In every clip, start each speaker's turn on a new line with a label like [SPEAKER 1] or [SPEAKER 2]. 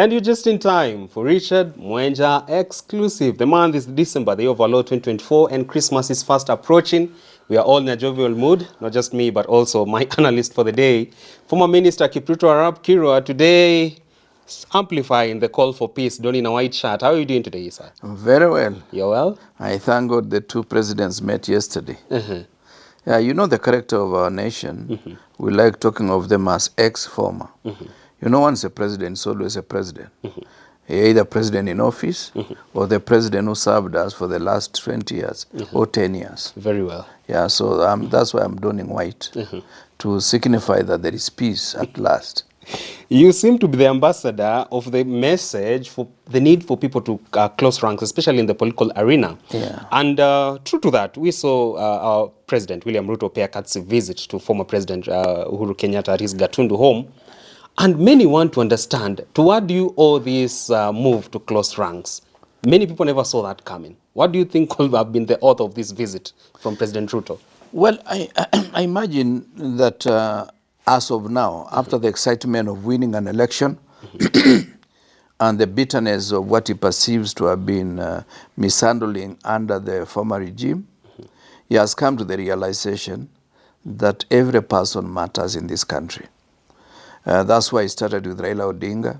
[SPEAKER 1] And you're just in time for Richard Mwenja exclusive. The month is December, the year of our Lord 2024, and Christmas is fast approaching. We are all in a jovial mood, not just me, but also my analyst for the day, former Minister Kipruto Arap Kirwa, today amplifying the call for peace, donning a white shirt. How are you doing today, sir?
[SPEAKER 2] Very well.
[SPEAKER 1] You're well?
[SPEAKER 2] I thank God the two presidents met yesterday. Yeah, you know the character of our nation. We like talking of them as ex-former. You know, once a president is always a president. Either president in office or the president who served us for the last 20 years or 10 years.
[SPEAKER 1] Very well.
[SPEAKER 2] Yeah, so that's why I'm donning white, to signify that there is peace at last.
[SPEAKER 1] You seem to be the ambassador of the message for the need for people to close ranks, especially in the political arena.
[SPEAKER 2] Yeah.
[SPEAKER 1] And true to that, we saw our President William Ruto pay a courtesy visit to former President Uhuru Kenyatta at his Gatundu home. And many want to understand, to what do you owe this move to close ranks? Many people never saw that coming. What do you think could have been the author of this visit from President Ruto?
[SPEAKER 2] Well, I imagine that as of now, after the excitement of winning an election and the bitterness of what he perceives to have been mishandling under the former regime, he has come to the realization that every person matters in this country. That's why he started with Raila Odinga,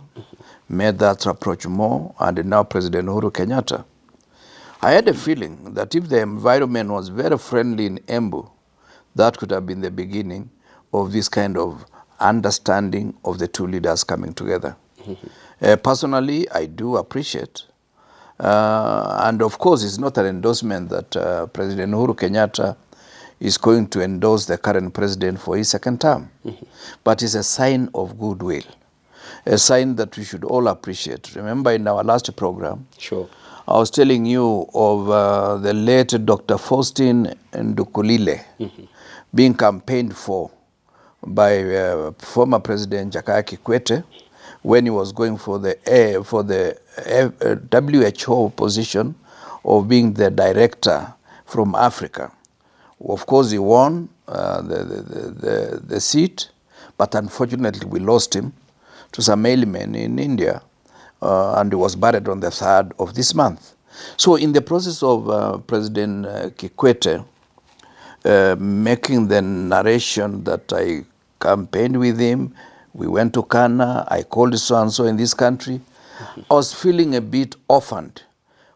[SPEAKER 2] made that approach more, and now President Uhuru Kenyatta. I had a feeling that if the environment was very friendly in Embu, that could have been the beginning of this kind of understanding of the two leaders coming together. Personally, I do appreciate, and of course it's not an endorsement that President Uhuru Kenyatta is going to endorse the current president for his second term. But it's a sign of goodwill, a sign that we should all appreciate. Remember in our last program,
[SPEAKER 1] Sure,
[SPEAKER 2] I was telling you of the late Dr. Faustin Ndukulile being campaigned for by former President Jakaya Kikwete when he was going for the WHO position of being the director from Africa. Of course, he won the seat, but unfortunately we lost him to some ailment in India, and he was buried on the 3rd of this month. So in the process of President Kikwete making the narration that I campaigned with him, we went to Kana, I called so-and-so in this country, I was feeling a bit orphaned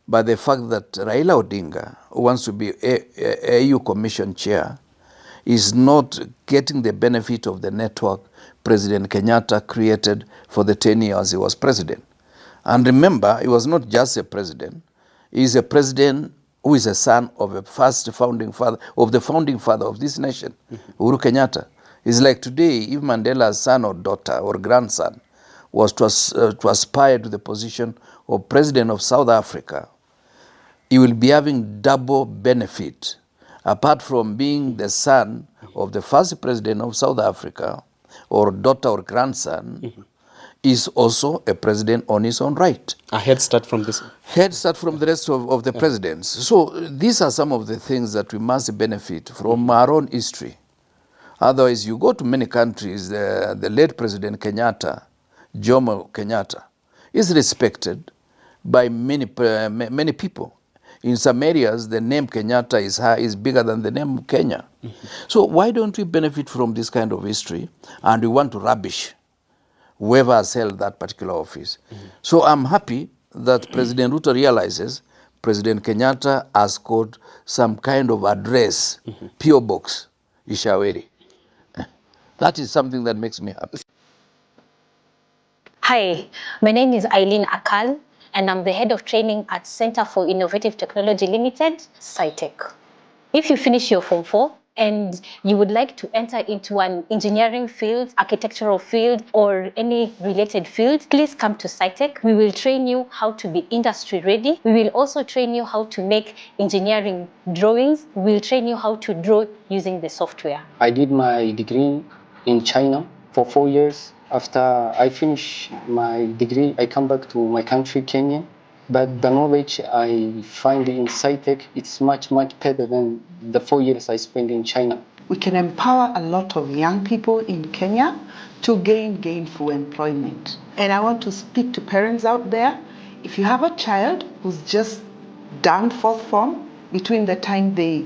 [SPEAKER 2] by the fact that Raila Odinga, who wants to be AU Commission chair, is not getting the benefit of the network President Kenyatta created for the 10 years he was president. And remember, he was not just a president, he is a president who is a son of the founding father of this nation, Uhuru Kenyatta. It's like today, if Mandela's son or daughter or grandson was to aspire to the position of president of South Africa, he will be having double benefit. Apart from being the son of the first president of South Africa, or daughter or grandson, is also a president on his own right.
[SPEAKER 1] a head start from this.
[SPEAKER 2] Head start from the rest of the presidents. So these are some of the things that we must benefit from our own history. Otherwise, you go to many countries, the late President Kenyatta, Jomo Kenyatta, is respected by many people. In some areas, the name Kenyatta is bigger than the name Kenya. So why don't we benefit from this kind of history, and we want to rubbish whoever has held that particular office? So I'm happy that President Ruto realizes President Kenyatta has got some kind of address, PO box, Ishaweri. That is something that makes me happy.
[SPEAKER 3] Hi, my name is Eileen Akal, and I'm the head of training at Center for Innovative Technology Limited, SciTech. If you finish your Form 4 and you would like to enter into an engineering field, architectural field, or any related field, please come to SciTech. We will train you how to be industry ready. We will also train you how to make engineering drawings. We will train you how to draw using the software.
[SPEAKER 4] I did my degree in China for 4 years. After I finish my degree, I come back to my country, Kenya. But the knowledge I find in SciTech, it's much better than the 4 years I spent in China.
[SPEAKER 5] We can empower a lot of young people in Kenya to gain gainful employment. And I want to speak to parents out there. If you have a child who's just done fourth form, between the time they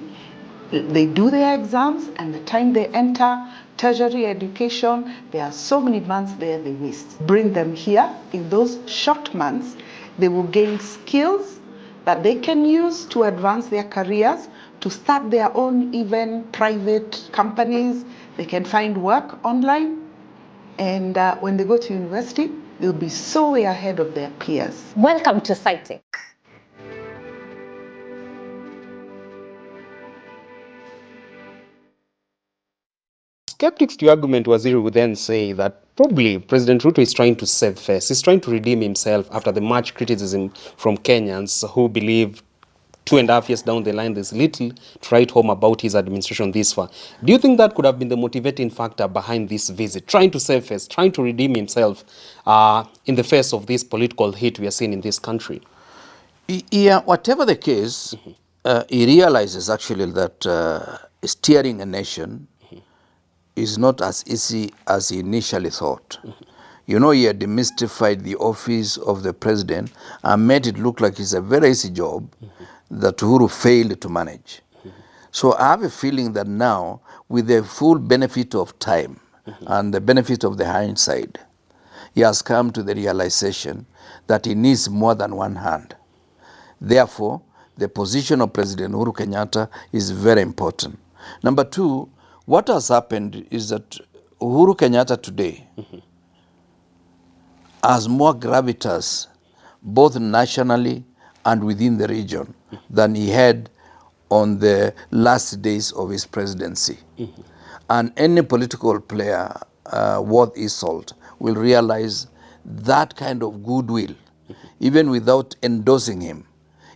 [SPEAKER 5] do their exams and the time they enter tertiary education, there are so many months there they waste. Bring them here. In those short months, they will gain skills that they can use to advance their careers, to start their own even private companies. They can find work online. And when they go to university, they'll be so way ahead of their peers.
[SPEAKER 3] Welcome to SciTech.
[SPEAKER 1] Skeptics to your argument, Waziri, would then say that probably President Ruto is trying to save face. He's trying to redeem himself after the much criticism from Kenyans who believe 2.5 years down the line there's little to write home about his administration this far. Do you think that could have been the motivating factor behind this visit, trying to save face, trying to redeem himself in the face of this political hit we are seeing in this country?
[SPEAKER 2] Yeah, whatever the case, he realizes actually that steering a nation is not as easy as he initially thought. You know, he had demystified the office of the president and made it look like it's a very easy job that Uhuru failed to manage. So I have a feeling that now, with the full benefit of time and the benefit of the hindsight, he has come to the realization that he needs more than one hand. Therefore, the position of President Uhuru Kenyatta is very important. Number two, what has happened is that Uhuru Kenyatta today has more gravitas, both nationally and within the region, than he had on the last days of his presidency. And any political player worth his salt will realize that kind of goodwill, even without endorsing him.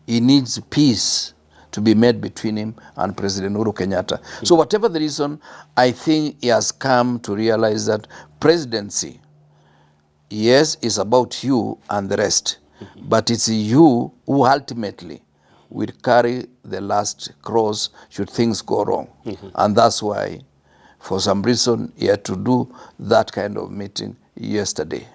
[SPEAKER 2] He needs peace to be made between him and President Uhuru Kenyatta. So whatever the reason, I think he has come to realize that presidency, yes, is about you and the rest, but it's you who ultimately will carry the last cross should things go wrong. And that's why, for some reason, he had to do that kind of meeting yesterday.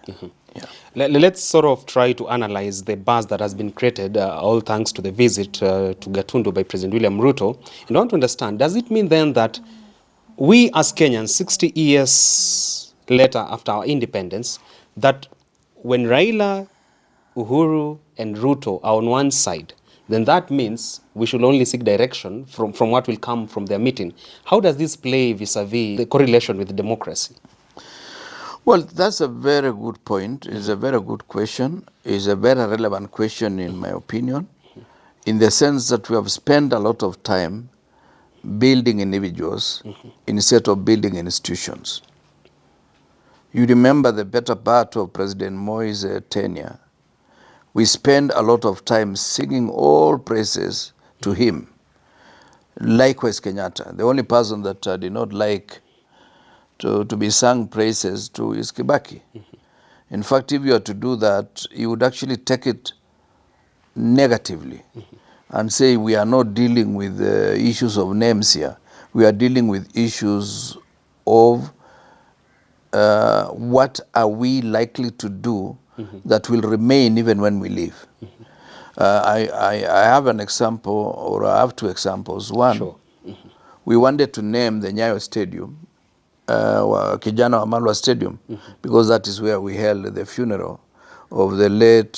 [SPEAKER 2] Yeah.
[SPEAKER 1] Let's sort of try to analyze the buzz that has been created, all thanks to the visit to Gatundu by President William Ruto. And I want to understand, does it mean then that we as Kenyans, 60 years later after our independence, that when Raila, Uhuru and Ruto are on one side, then that means we should only seek direction from what will come from their meeting? How does this play vis-a-vis the correlation with democracy?
[SPEAKER 2] Well, that's a very good point. It's a very good question. It's a very relevant question, in my opinion, in the sense that we have spent a lot of time building individuals instead of building institutions. You remember the better part of President Moi's tenure. We spent a lot of time singing all praises to him. Likewise, Kenyatta. The only person that did not like to be sung praises to is Kibaki. In fact, if you are to do that, you would actually take it negatively and say we are not dealing with issues of names here. We are dealing with issues of what are we likely to do that will remain even when we leave. I have an example, or I have two examples. One,
[SPEAKER 1] Sure.
[SPEAKER 2] We wanted to name the Nyayo Stadium Kijana Wamalwa Stadium, because that is where we held the funeral of the late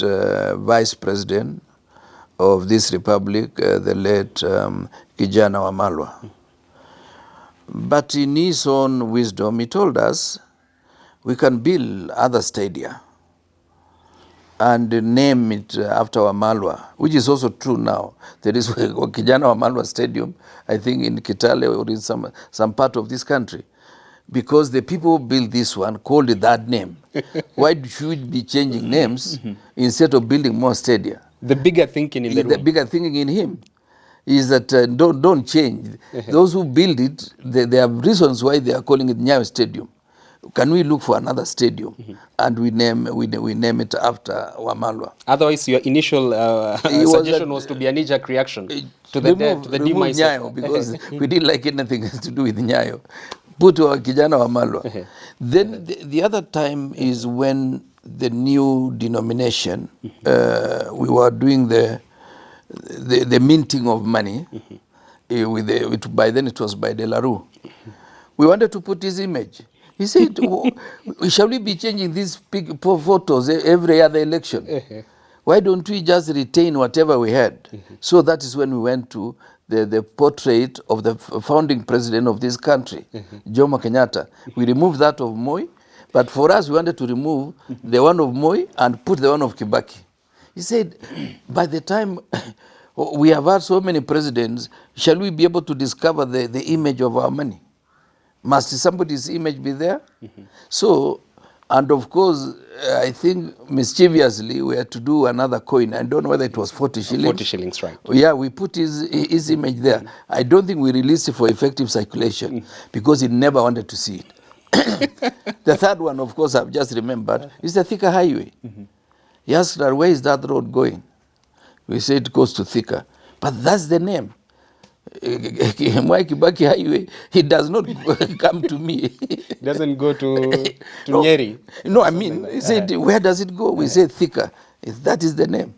[SPEAKER 2] Vice President of this republic, the late Kijana Wamalwa. But in his own wisdom, he told us we can build other stadia and name it after Wamalwa, which is also true now. There is Kijana Wamalwa Stadium, I think in Kitale or in some part of this country. Because the people who built this one called it that name. Why should we be changing names instead of building more stadia?
[SPEAKER 1] The bigger thinking in the room.
[SPEAKER 2] The bigger thinking in him is that don't change. Those who build it, they have reasons why they are calling it Nyayo Stadium. can we look for another stadium and we name it after Wamalwa?
[SPEAKER 1] Otherwise, your initial suggestion was to be a knee-jerk reaction to the
[SPEAKER 2] remove
[SPEAKER 1] demise
[SPEAKER 2] Nyayo because we didn't like anything to do with Nyayo. Put kijana Wamalwa. Then the other time is when the new denomination, we were doing the minting of money. By then it was by De La Rue. We wanted to put his image. He said, shall we be changing these big photos every other election? Why don't we just retain whatever we had? So that is when we went to the portrait of the founding president of this country, Jomo Kenyatta. We removed that of Moi, but for us we wanted to remove the one of Moi and put the one of Kibaki. He said, by the time we have had so many presidents, shall we be able to discover the image of our money? Must somebody's image be there? So, and of course, I think mischievously we had to do another coin. I don't know whether it was 40 shillings.
[SPEAKER 1] 40 shillings, right.
[SPEAKER 2] Yeah, we put his image there. I don't think we released it for effective circulation because he never wanted to see it. The third one, of course, I've just remembered, is the Thika Highway. He asked her, where is that road going? We said it goes to Thika. But that's the name. Mwai Kibaki Highway, it does not come to me.
[SPEAKER 1] It doesn't go to Nyeri.
[SPEAKER 2] No, I mean, he said, where does it go? We said Thika. That is the name.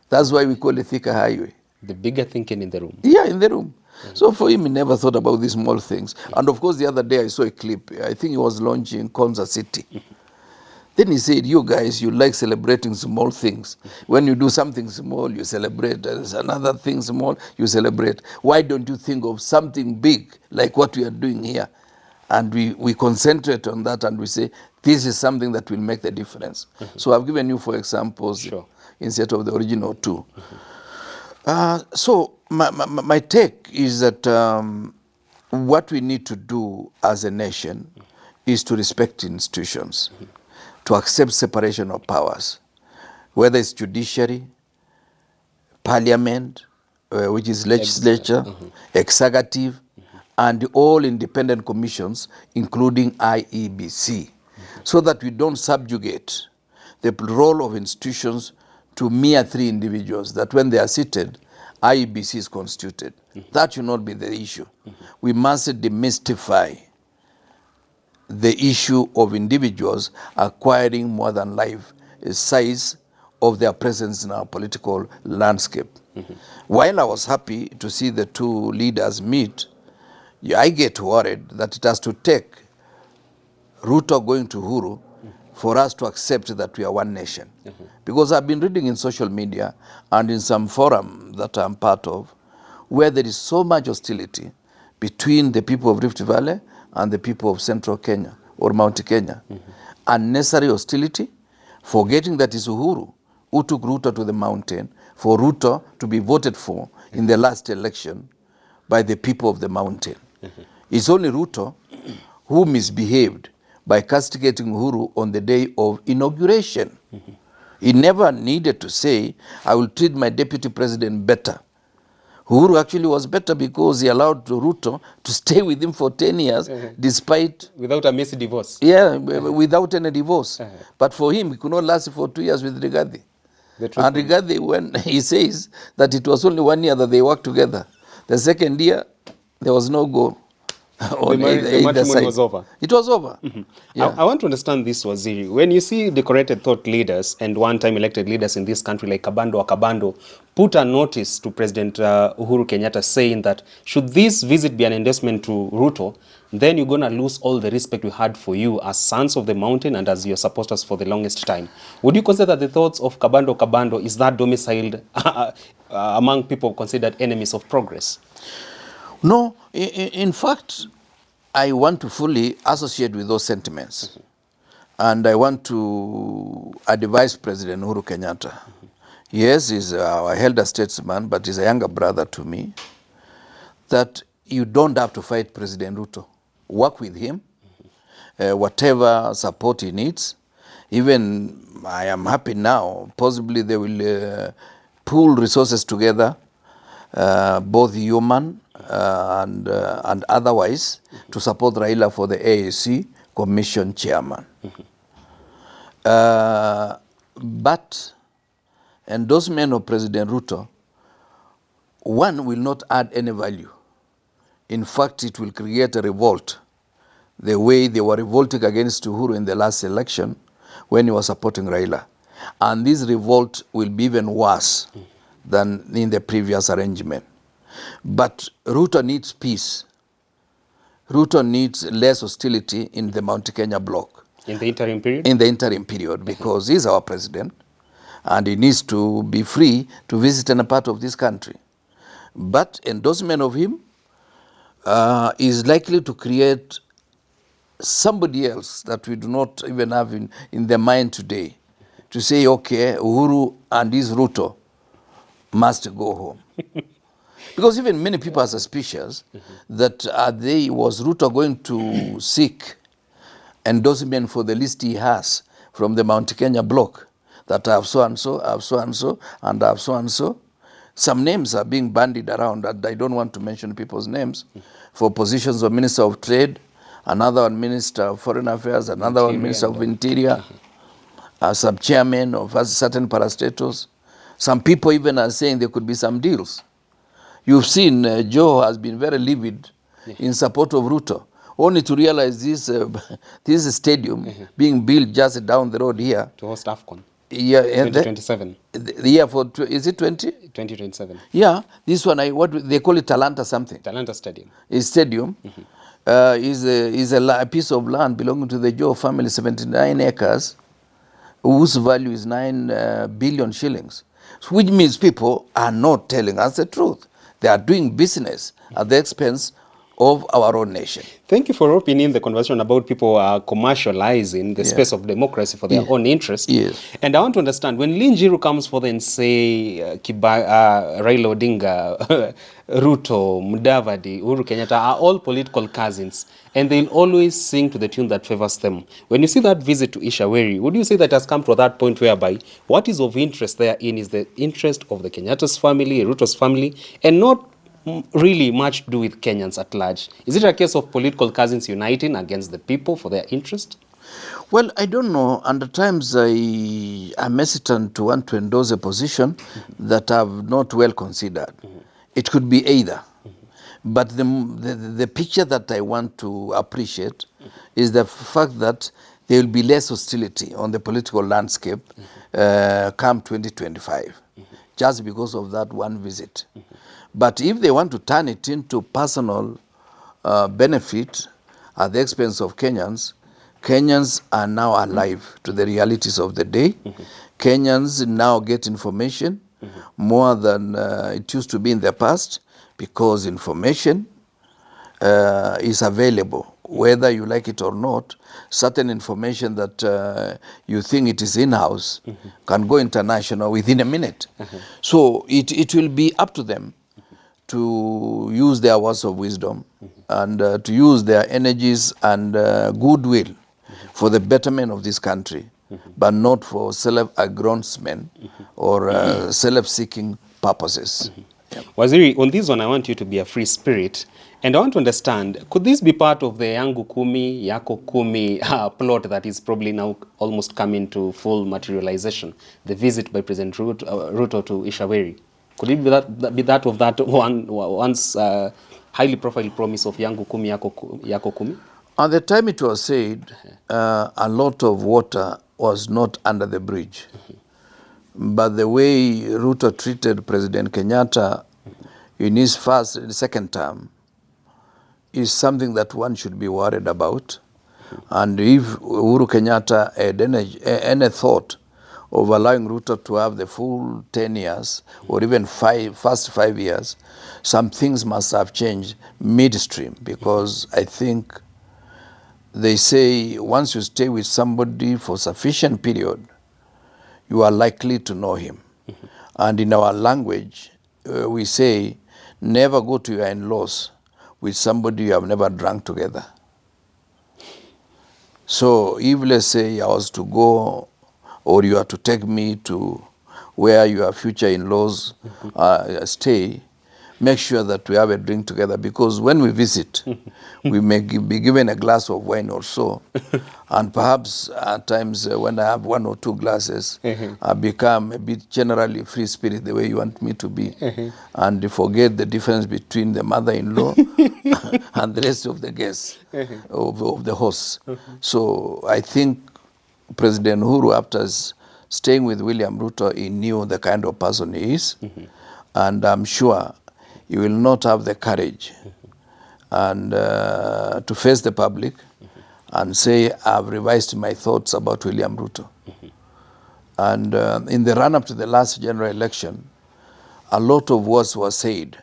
[SPEAKER 2] That's why we call it Thika Highway.
[SPEAKER 1] The bigger thinking in the room.
[SPEAKER 2] Yeah, in the room. So for him, he never thought about these small things. And of course, the other day I saw a clip. I think he was launching Konza City. Then he said, you guys, you like celebrating small things. When you do something small, you celebrate. There's another thing small, you celebrate. Why don't you think of something big like what we are doing here? And we concentrate on that and we say, this is something that will make the difference. So I've given you 4 examples instead of the original 2. So my take is that what we need to do as a nation is to respect institutions. To accept separation of powers, whether it's judiciary, parliament, which is legislature, executive, and all independent commissions, including IEBC, so that we don't subjugate the role of institutions to mere 3 individuals, that when they are seated, IEBC is constituted. That should not be the issue. We must demystify the issue of individuals acquiring more than life size of their presence in our political landscape. While I was happy to see the 2 leaders meet, I get worried that it has to take Ruto going to Uhuru for us to accept that we are one nation. Because I've been reading in social media and in some forum that I'm part of, where there is so much hostility between the people of Rift Valley and the people of Central Kenya or Mount Kenya. Unnecessary hostility, forgetting that it's Uhuru who took Ruto to the mountain for Ruto to be voted for in the last election by the people of the mountain. It's only Ruto who misbehaved by castigating Uhuru on the day of inauguration. He never needed to say, I will treat my deputy president better. Uhuru actually was better because he allowed Ruto to stay with him for 10 years despite...
[SPEAKER 1] Without a messy divorce.
[SPEAKER 2] Yeah, without any divorce. But for him, he could not last for 2 years with Rigathi. And Rigathi, when he says that it was only 1 year that they worked together, the second year, there was no goal.
[SPEAKER 1] The matrimony was over.
[SPEAKER 2] It was over. Yeah.
[SPEAKER 1] I want to understand this, Waziri. When you see decorated thought leaders and one-time elected leaders in this country like Kabando or Kabando put a notice to President Uhuru Kenyatta saying that should this visit be an endorsement to Ruto, then you're going to lose all the respect we had for you as sons of the mountain and as your supporters for the longest time. Would you consider that the thoughts of Kabando is that domiciled among people considered enemies of progress?
[SPEAKER 2] No, in fact, I want to fully associate with those sentiments. And I want to advise President Uhuru Kenyatta. Yes, he's our elder statesman, but he's a younger brother to me, that you don't have to fight President Ruto. Work with him, whatever support he needs. Even I am happy now, possibly they will pool resources together, both human and otherwise, to support Raila for the AAC Commission chairman. But endorsement of President Ruto, one, will not add any value. In fact, it will create a revolt, the way they were revolting against Uhuru in the last election when he was supporting Raila. And this revolt will be even worse than in the previous arrangement. But Ruto needs peace. Ruto needs less hostility in the Mount Kenya bloc.
[SPEAKER 1] In the interim period?
[SPEAKER 2] In the interim period, because he's our president and he needs to be free to visit any part of this country. But endorsement of him is likely to create somebody else that we do not even have in the mind today to say, okay, Uhuru and his Ruto must go home. Because even many people are suspicious that was Ruto going to seek endorsement for the list he has from the Mount Kenya bloc, that I have so and so, I have so and so, and I have so and so. Some names are being bandied around, and I don't want to mention people's names, for positions of Minister of Trade, another one Minister of Foreign Affairs, another one Minister of Interior, some chairman of certain parastatals. Some people even are saying there could be some deals. You've seen Joe has been very livid in support of Ruto, only to realize this stadium being built just down the road here.
[SPEAKER 1] To host AFCON.
[SPEAKER 2] Yeah,
[SPEAKER 1] 2027.
[SPEAKER 2] The year for, is it
[SPEAKER 1] 2027.
[SPEAKER 2] Yeah, this one, what they call it, Talanta something.
[SPEAKER 1] Talanta Stadium.
[SPEAKER 2] Is stadium. Is a piece of land belonging to the Joe family, 79 acres, whose value is 9 billion shillings. Which means people are not telling us the truth. They are doing business at the expense of our own nation.
[SPEAKER 1] Thank you for opening the conversation about people commercializing the space of democracy for their own interest.
[SPEAKER 2] Yes.
[SPEAKER 1] And I want to understand, when Linjiru comes forward and say Raila Odinga, Ruto, Mudavadi, Uhuru Kenyatta are all political cousins, and they'll always sing to the tune that favors them. When you see that visit to Ishaweri, would you say that has come to that point whereby what is of interest therein is the interest of the Kenyatta's family, Ruto's family, and not really much to do with Kenyans at large? Is it a case of political cousins uniting against the people for their interest?
[SPEAKER 2] Well, I don't know. And at times I'm hesitant to want to endorse a position that I've not well considered. It could be either. But the picture that I want to appreciate is the fact that there will be less hostility on the political landscape come 2025, just because of that one visit. But if they want to turn it into personal benefit at the expense of Kenyans, Kenyans are now alive to the realities of the day. Kenyans now get information more than it used to be in the past, because information is available, whether you like it or not. Certain information that you think it is in-house can go international within a minute. So it will be up to them to use their words of wisdom and to use their energies and goodwill for the betterment of this country, but not for self-aggrandizement or self-seeking purposes.
[SPEAKER 1] Waziri, on this one, I want you to be a free spirit. And I want to understand, could this be part of the Yangu Kumi, Yako Kumi plot that is probably now almost coming to full materialization? The visit by President Ruto to Ishaweri. Could it be that of that once highly profile promise of Yangu Kumi, Yako Kumi?
[SPEAKER 2] At the time it was said, a lot of water was not under the bridge. But the way Ruto treated President Kenyatta in his second term is something that one should be worried about. And if Uhuru Kenyatta had any thought of allowing Ruto to have the full 10 years or even first 5 years, some things must have changed midstream, because I think they say once you stay with somebody for sufficient period, you are likely to know him. And in our language, we say, never go to your in-laws with somebody you have never drunk together. So if, let's say, I was to go, or you are to take me to where your future in-laws stay, make sure that we have a drink together, because when we visit, we may be given a glass of wine or so, and perhaps at times when I have one or two glasses, I become a bit generally free spirit the way you want me to be, and forget the difference between the mother-in-law and the rest of the guests of the hosts. So I think President Uhuru, after staying with William Ruto, he knew the kind of person he is, and I'm sure he will not have the courage and to face the public and say, I've revised my thoughts about William Ruto. And in the run-up to the last general election, a lot of words were said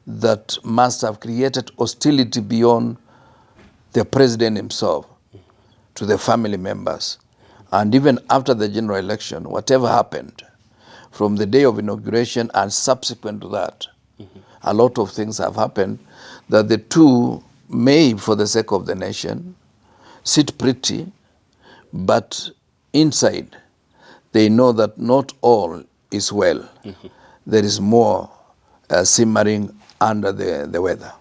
[SPEAKER 2] that must have created hostility beyond the president himself to the family members. And even after the general election, whatever happened, from the day of inauguration and subsequent to that, a lot of things have happened that the two may, for the sake of the nation, sit pretty, but inside they know that not all is well. There is more simmering under the weather.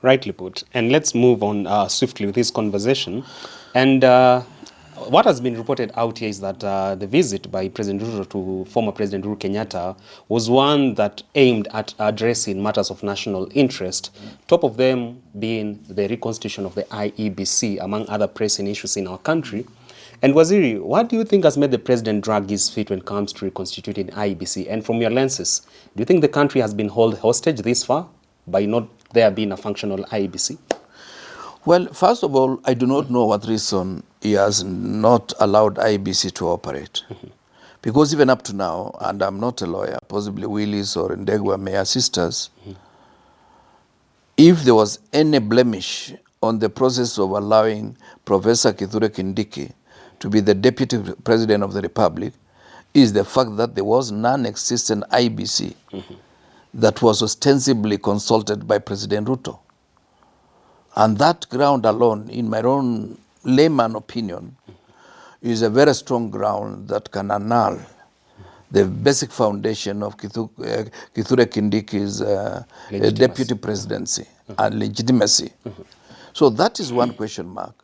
[SPEAKER 1] Rightly put. And let's move on swiftly with this conversation. And what has been reported out here is that the visit by President Ruto to former President Uhuru Kenyatta was one that aimed at addressing matters of national interest, top of them being the reconstitution of the IEBC, among other pressing issues in our country. And Waziri, what do you think has made the president drag his feet when it comes to reconstituting IEBC? And from your lenses, do you think the country has been held hostage this far by not there being a functional IEBC?
[SPEAKER 2] Well, first of all, I do not know what reason he has not allowed IEBC to operate. Because even up to now, and I'm not a lawyer, possibly Willis or Ndegwa may assist us, if there was any blemish on the process of allowing Professor Kithure Kindiki to be the Deputy President of the Republic, is the fact that there was non-existent IEBC that was ostensibly consulted by President Ruto. And that ground alone, in my own layman opinion, is a very strong ground that can annul the basic foundation of Kithure Kindiki's deputy presidency and legitimacy. So that is one question mark.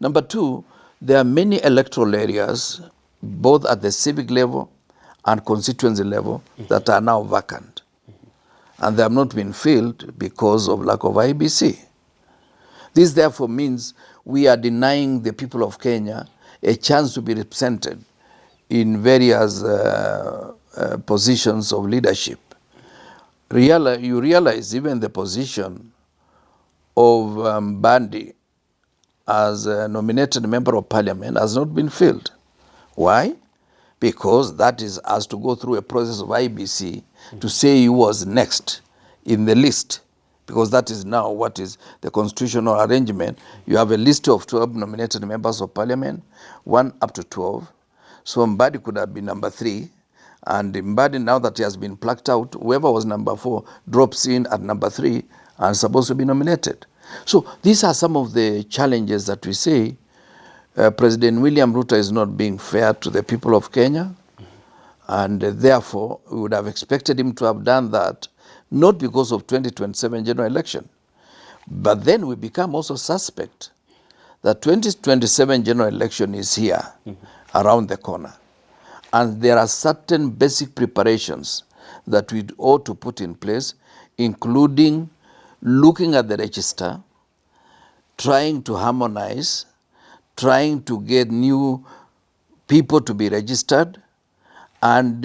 [SPEAKER 2] Number two, there are many electoral areas, both at the civic level and constituency level, that are now vacant. And they have not been filled because of lack of IEBC. This therefore means we are denying the people of Kenya a chance to be represented in various positions of leadership. You realize even the position of Bandi as a nominated member of parliament has not been filled. Why? Because that has to go through a process of IEBC to say he was next in the list. Because that is now what is the constitutional arrangement. You have a list of 12 nominated members of parliament, 1 up to 12. So Mbadi could have been number 3. And Mbadi, now that he has been plucked out, whoever was number 4 drops in at number 3 and is supposed to be nominated. So these are some of the challenges that we say President William Ruto is not being fair to the people of Kenya. And therefore, we would have expected him to have done that, not because of 2027 general election. But then we become also suspect that 2027 general election is here, around the corner. And there are certain basic preparations that we ought to put in place, including looking at the register, trying to harmonize, trying to get new people to be registered, and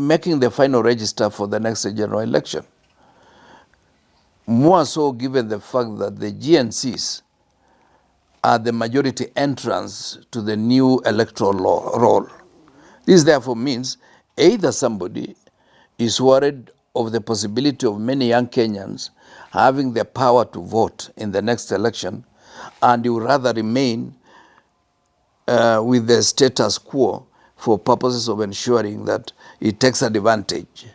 [SPEAKER 2] making the final register for the next general election. More so given the fact that the GNCs are the majority entrance to the new electoral roll. This therefore means either somebody is worried of the possibility of many young Kenyans having the power to vote in the next election, and you rather remain with the status quo for purposes of ensuring that it takes advantage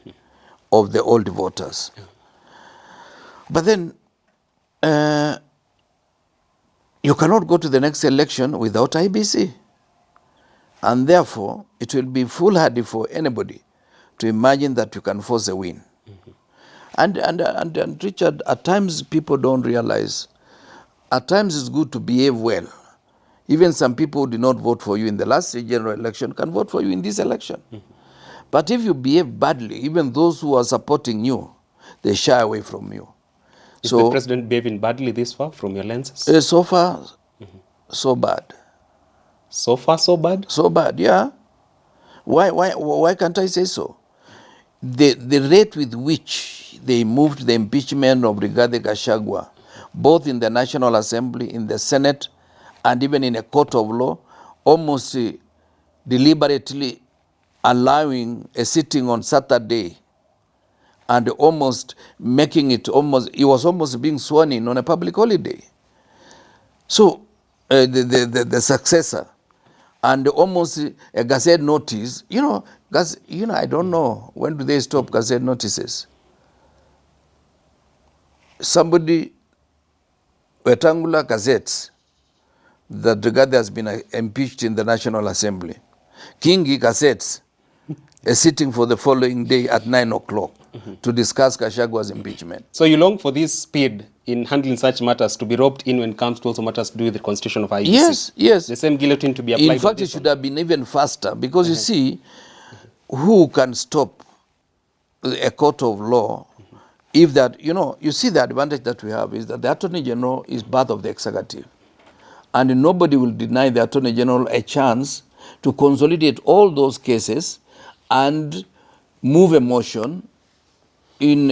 [SPEAKER 2] of the old voters. But then you cannot go to the next election without IEBC. And therefore, it will be foolhardy for anybody to imagine that you can force a win. And Richard, at times people don't realize, at times it's good to behave well. Even some people who did not vote for you in the last general election can vote for you in this election. But if you behave badly, even those who are supporting you, they shy away from you.
[SPEAKER 1] Is the president behaving badly this far from your lenses?
[SPEAKER 2] So far, so bad.
[SPEAKER 1] So far, so bad?
[SPEAKER 2] So bad, yeah. Why can't I say so? The rate with which they moved the impeachment of Rigathi Gachagua, both in the National Assembly, in the Senate, and even in a court of law, almost deliberately allowing a sitting on Saturday and almost making it he was almost being sworn in on a public holiday. So the successor, and almost a Gazette notice, I don't know, when do they stop Gazette notices? Somebody, Wetangula Gazettes, that Rigathi has been impeached in the National Assembly. Kingi Gazettes, a sitting for the following day at 9 o'clock to discuss Gachagua's impeachment.
[SPEAKER 1] So you long for this speed in handling such matters to be roped in when it comes to also matters to do with the constitution of IEBC?
[SPEAKER 2] Yes.
[SPEAKER 1] The same guillotine to be applied.
[SPEAKER 2] In fact, it should have been even faster, because you see, who can stop a court of law if that, you see the advantage that we have is that the Attorney General is part of the executive. And nobody will deny the Attorney General a chance to consolidate all those cases and move a motion in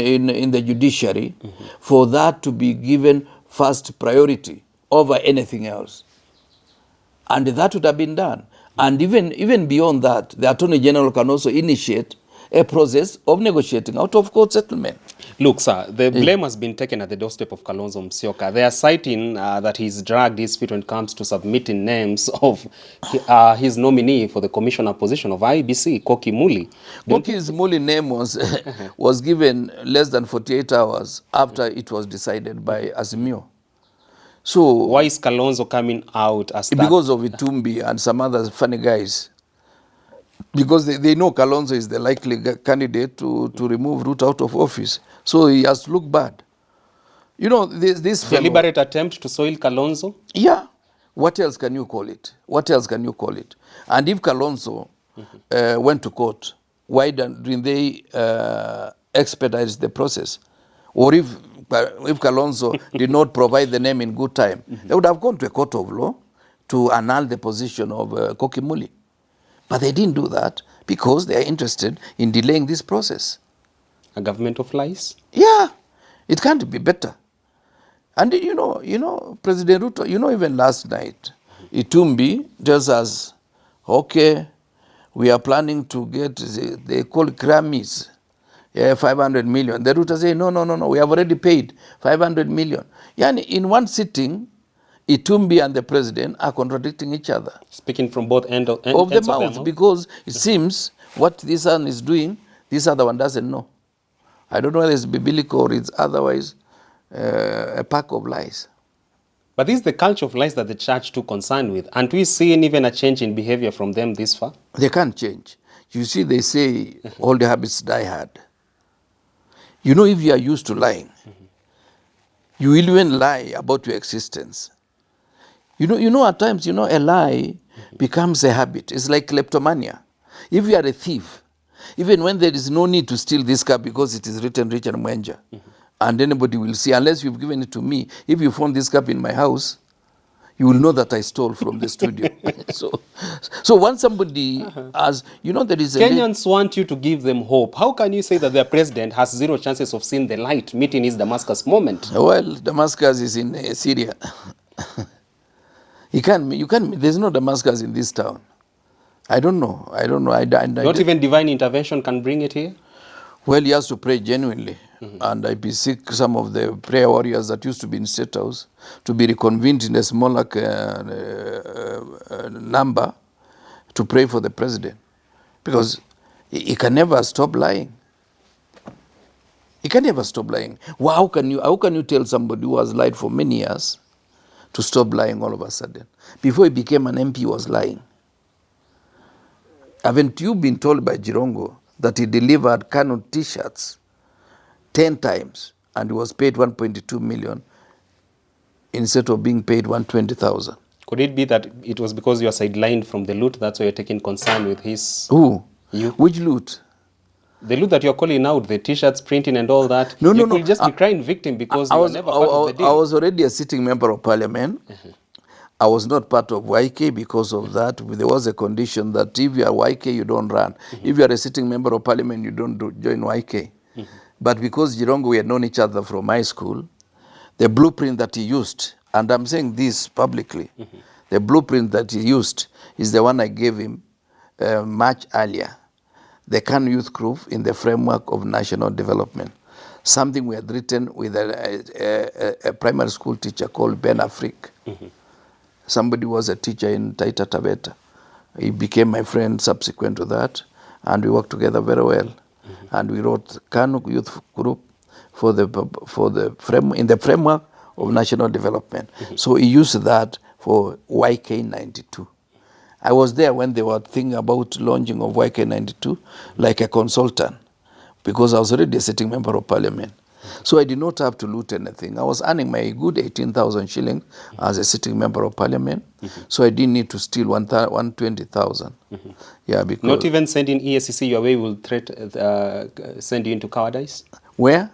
[SPEAKER 2] the judiciary for that to be given first priority over anything else. And that would have been done. And even beyond that, the Attorney General can also initiate a process of negotiating out of court settlement.
[SPEAKER 1] Look, sir, the blame has been taken at the doorstep of Kalonzo Musyoka. They are citing that he's dragged his feet when it comes to submitting names of his nominee for the commissioner position of IEBC, Koki Muli.
[SPEAKER 2] Koki's Muli name was given less than 48 hours after it was decided by Azimio. So
[SPEAKER 1] why is Kalonzo coming out as that?
[SPEAKER 2] Because of Itumbi and some other funny guys. Because they know Kalonzo is the likely candidate to remove Ruto out of office. So he has to look bad. This fellow,
[SPEAKER 1] deliberate attempt to soil Kalonzo?
[SPEAKER 2] Yeah. What else can you call it? What else can you call it? And if Kalonzo went to court, why didn't they expedite the process? Or if Kalonzo did not provide the name in good time, they would have gone to a court of law to annul the position of Koki Muli. But they didn't do that because they are interested in delaying this process.
[SPEAKER 1] A government of lies?
[SPEAKER 2] Yeah, it can't be better. And President Ruto, even last night, Itumbi tells us, okay, we are planning to get, they call it Grammys, 500 million. The Ruto say, no, we have already paid 500 million. Yani, in one sitting, Itumbi and the president are contradicting each other.
[SPEAKER 1] Speaking from both ends of
[SPEAKER 2] the mouth, because it seems what this one is doing, this other one doesn't know. I don't know whether it's biblical or it's otherwise a pack of lies.
[SPEAKER 1] But this is the culture of lies that the church took concern with. Aren't we seeing even a change in behavior from them this far?
[SPEAKER 2] They can't change. You see, they say all the habits die hard. If you are used to lying, you will even lie about your existence. At times, a lie becomes a habit. It's like kleptomania. If you are a thief, even when there is no need to steal this car because it is written Richard Mwenja, and anybody will see, unless you've given it to me, if you found this cup in my house, you will know that I stole from the studio. So once somebody has, there is a...
[SPEAKER 1] Kenyans want you to give them hope. How can you say that their president has zero chances of seeing the light, meeting his Damascus moment?
[SPEAKER 2] Well, Damascus is in Syria. You can't, there's no Damascus in this town. I don't know.
[SPEAKER 1] Not even divine intervention can bring it here?
[SPEAKER 2] Well, he has to pray genuinely. And I beseech some of the prayer warriors that used to be in State House to be reconvened in a smaller number to pray for the president. Because he can never stop lying. He can never stop lying. Well, how can you tell somebody who has lied for many years to stop lying all of a sudden? Before he became an MP, he was lying. Haven't you been told by Jirongo that he delivered Kanu t-shirts 10 times, and he was paid 1.2 million instead of being paid 120,000.
[SPEAKER 1] Could it be that it was because you are sidelined from the loot, that's why you're taking concern with his...
[SPEAKER 2] Who?
[SPEAKER 1] You.
[SPEAKER 2] Which loot?
[SPEAKER 1] The loot that you're calling out, the T-shirts, printing and all that,
[SPEAKER 2] No,
[SPEAKER 1] you
[SPEAKER 2] no,
[SPEAKER 1] could just be crying victim because you were never part of the deal.
[SPEAKER 2] I was already a sitting member of parliament. I was not part of YK because of that. There was a condition that if you are YK, you don't run. If you are a sitting member of parliament, you don't join YK. But because Jirongo, we had known each other from high school, the blueprint that he used, and I'm saying this publicly, the blueprint that he used is the one I gave him much earlier. The Kan Youth Group in the framework of national development. Something we had written with a primary school teacher called Ben Afrik. Somebody was a teacher in Taita Taveta. He became my friend subsequent to that, and we worked together very well. And we wrote Kanu Youth Group in the framework of national development. So he used that for YK 92. I was there when they were thinking about launching of YK 92 like a consultant, because I was already a sitting member of parliament. So I did not have to loot anything. I was earning my good 18,000 shillings as a sitting member of parliament. So I didn't need to steal 120,000. Yeah, because
[SPEAKER 1] not even sending ESCC your way will send you into cowardice?
[SPEAKER 2] Where?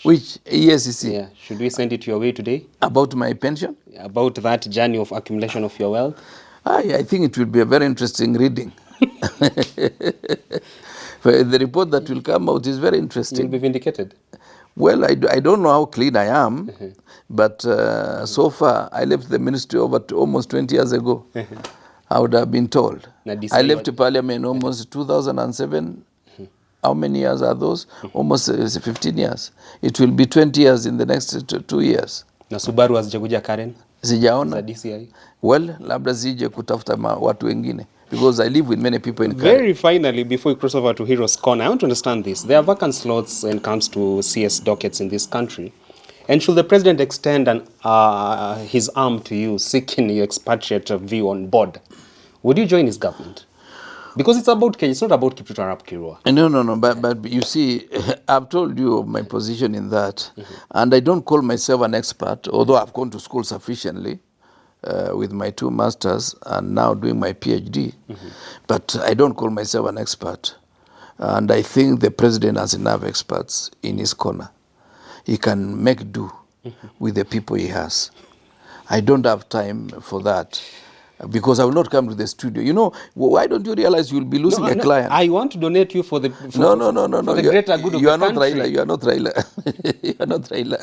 [SPEAKER 2] Which ESCC?
[SPEAKER 1] Yeah. Should we send it your way today?
[SPEAKER 2] About my pension?
[SPEAKER 1] About that journey of accumulation of your wealth?
[SPEAKER 2] I think it will be a very interesting reading. The report that will come out is very interesting.
[SPEAKER 1] You'll be vindicated.
[SPEAKER 2] Well, I don't know how clean I am, but so far I left the ministry over almost 20 years ago. I would have been told. I left parliament almost 2007. How many years are those? Almost 15 years. It will be 20 years in the next 2 years.
[SPEAKER 1] Na Subaru hazijakuja Karen?
[SPEAKER 2] Sijaona.
[SPEAKER 1] Za DCI?
[SPEAKER 2] Well, labda zije kutafuta watu wengine. Because I live with many people in Karen.
[SPEAKER 1] Very finally, before we cross over to Heroes Corner, I want to understand this. There are vacant slots when it comes to CS dockets in this country. And should the president extend his arm to you, seeking your expatriate view on board, would you join his government? Because it's about Kenya, it's not about Kipruto Arap Kirua.
[SPEAKER 2] No. But you see, I've told you of my position in that. And I don't call myself an expert, although I've gone to school sufficiently with my 2 masters and now doing my PhD. But I don't call myself an expert. And I think the president has enough experts in his corner. He can make do with the people he has. I don't have time for that. Because I will not come to the studio. You know, why don't you realize you will be losing a client?
[SPEAKER 1] I want to donate you for the
[SPEAKER 2] No.
[SPEAKER 1] the greater good of the country.
[SPEAKER 2] You are not Raila. You are not Raila.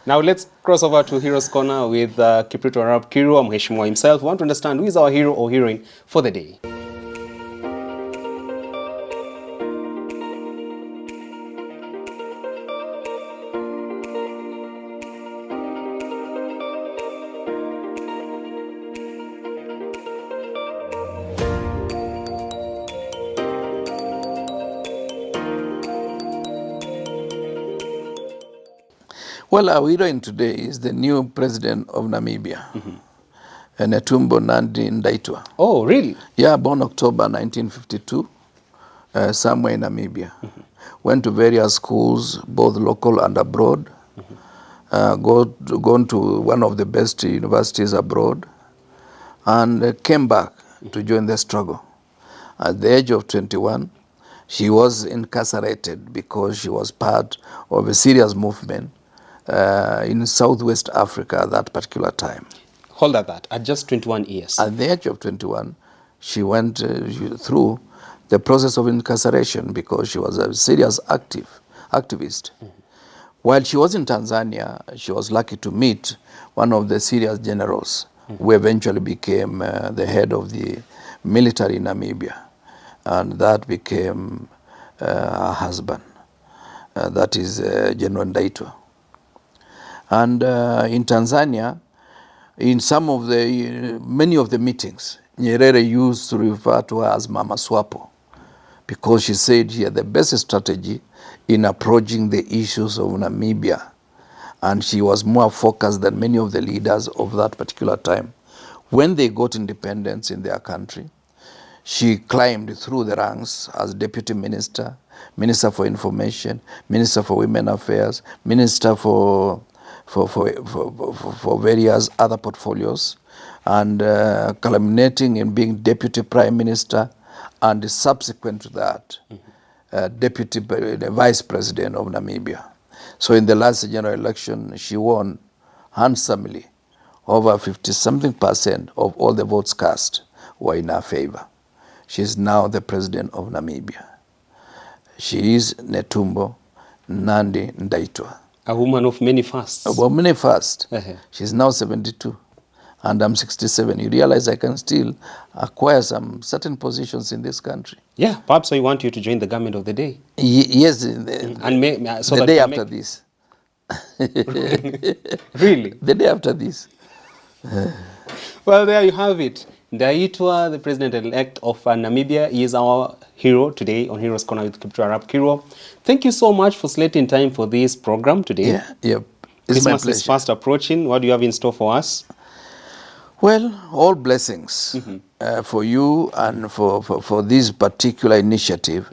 [SPEAKER 1] Now let's cross over to Heroes Corner with Kipruto Arap Kirua, Mheshimiwa himself. We want to understand who is our hero or heroine for the day.
[SPEAKER 2] Well, our heroine today is the new president of Namibia, Netumbo Nandi Ndaitwah.
[SPEAKER 1] Oh, really?
[SPEAKER 2] Yeah, born October 1952, somewhere in Namibia. Went to various schools, both local and abroad. Gone to one of the best universities abroad, and came back to join the struggle. At the age of 21, she was incarcerated because she was part of a serious movement in Southwest Africa at that particular time.
[SPEAKER 1] Hold at just 21 years.
[SPEAKER 2] At the age of 21, she went through the process of incarceration because she was a serious activist. While she was in Tanzania, she was lucky to meet one of the serious generals who eventually became the head of the military in Namibia. And that became her husband. That is General Ndaitwah. And in Tanzania, in many of the meetings, Nyerere used to refer to her as Mama Swapo, because she said she had the best strategy in approaching the issues of Namibia. And she was more focused than many of the leaders of that particular time. When they got independence in their country, she climbed through the ranks as deputy minister, Minister for Information, Minister for Women Affairs, Minister for various other portfolios, and culminating in being Deputy Prime Minister, and subsequent to that, Deputy Vice President of Namibia. So in the last general election, she won handsomely. Over 50-something% of all the votes cast were in her favor. She is now the president of Namibia. She is Netumbo Nandi Ndaitwah.
[SPEAKER 1] A woman of many fasts.
[SPEAKER 2] A woman of fast. She's now 72. And I'm 67. You realize I can still acquire some certain positions in this country.
[SPEAKER 1] Yeah, perhaps I want you to join the government of the day.
[SPEAKER 2] Yes,
[SPEAKER 1] So
[SPEAKER 2] the day after this.
[SPEAKER 1] Really?
[SPEAKER 2] The day after this.
[SPEAKER 1] Well, there you have it. Ndaitwah, the president-elect of Namibia, is our hero today on Heroes Corner with Kipto Arap Kiro. Thank you so much for slating time for this program today.
[SPEAKER 2] Yeah. It's
[SPEAKER 1] Christmas is fast approaching. What do you have in store for us?
[SPEAKER 2] Well, all blessings for you and for this particular initiative.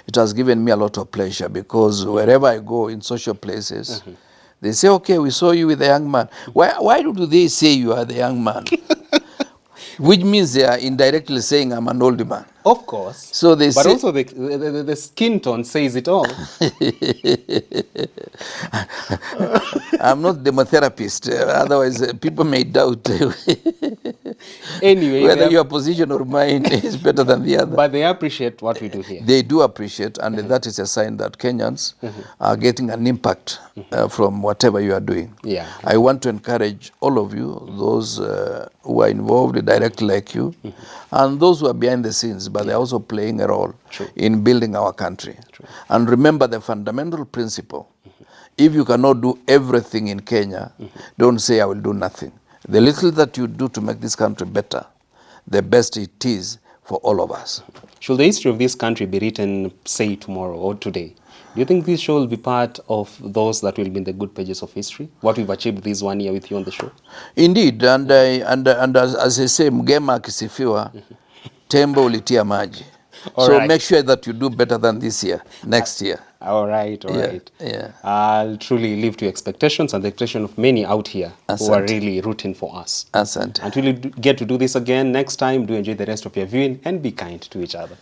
[SPEAKER 2] It has given me a lot of pleasure because wherever I go in social places, they say, okay, we saw you with a young man. Why do they say you are the young man? Which means they are indirectly saying I'm an old man.
[SPEAKER 1] Of course.
[SPEAKER 2] So they
[SPEAKER 1] but
[SPEAKER 2] say,
[SPEAKER 1] also the skin tone says it all.
[SPEAKER 2] I'm not demotherapist. Otherwise, people may doubt
[SPEAKER 1] Anyway,
[SPEAKER 2] whether your position or mine is better than the other.
[SPEAKER 1] But they appreciate what we do here.
[SPEAKER 2] They do appreciate, and that is a sign that Kenyans are getting an impact from whatever you are doing.
[SPEAKER 1] Yeah.
[SPEAKER 2] I want to encourage all of you, those who are involved directly like you, and those who are behind the scenes, but they're also playing a role in building our country. And remember the fundamental principle. If you cannot do everything in Kenya, don't say I will do nothing. The little that you do to make this country better, the best it is for all of us.
[SPEAKER 1] Should the history of this country be written, say, tomorrow or today? Do you think this show will be part of those that will be in the good pages of history? What we've achieved this 1 year with you on the show?
[SPEAKER 2] Indeed, and as I say, mgema akisifiwa, tembo ulitia maji. So make sure that you do better than this year, next year.
[SPEAKER 1] All right.
[SPEAKER 2] Yeah.
[SPEAKER 1] I'll truly live to expectations and the expectation of many out here who are really rooting for us.
[SPEAKER 2] Asante.
[SPEAKER 1] Until we get to do this again next time, do enjoy the rest of your viewing and be kind to each other.